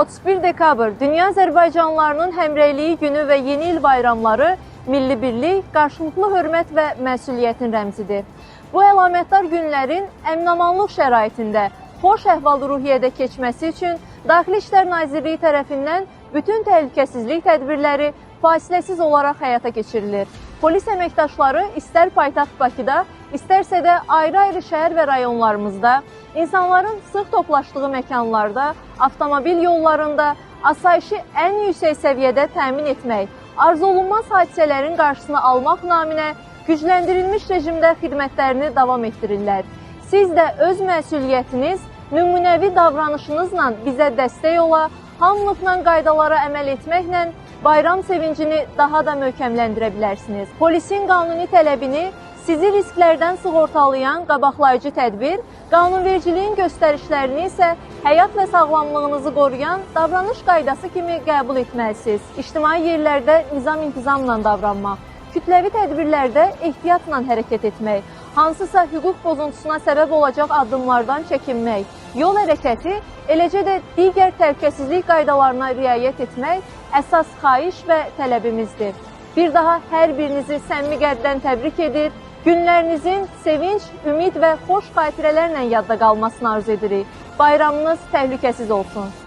31 dekabr Dünya Azərbaycanlılarının Həmrəyliyi günü və Yeni il bayramları milli birlik, qarşılıqlı hörmət və məsuliyyətin rəmzidir. Bu əlamətdar günlərin əmin-amanlıq şəraitində xoş əhval-ruhiyyədə keçməsi üçün Daxili İşlər Nazirliyi tərəfindən bütün təhlükəsizlik tədbirləri fasiləsiz olaraq həyata keçirilir. Polis əməkdaşları istər paytaxt Bakıda, istərsə də ayrı-ayrı şəhər və rayonlarımızda, insanların sıx toplaşdığı məkanlarda, avtomobil yollarında asayişi ən yüksək səviyyədə təmin etmək, arzu olunmaz hadisələrin qarşısını almaq naminə gücləndirilmiş rejimdə xidmətlərini davam etdirirlər. Siz də öz məsuliyyətiniz, nümunəvi davranışınızla bizə dəstək ola, hamılıqla qaydalara əməl etməklə bayram sevincini daha da möhkəmləndirə bilərsiniz. Polisin qanuni tələbini sizi risklərdən sığortalayan qabaqlayıcı tədbir, qanunvericiliyin göstərişlərini isə həyat və sağlamlığınızı qoruyan davranış qaydası kimi qəbul etməlisiniz. İctimai yerlərdə nizam-intizamla davranmaq, kütləvi tədbirlərdə ehtiyatla hərəkət etmək, hansısa hüquq pozuntusuna səbəb olacaq addımlardan çəkinmək, yol hərəkəti, eləcə də digər təhlükəsizlik qaydalarına riayət etmək əsas xahiş və tələbimizdir. Bir daha hər birinizi səmimi qəlbdən təbrik edir, günlərinizin sevinç, ümid və xoş xatirələrlə yadda qalmasını arzu edirik. Bayramınız təhlükəsiz olsun.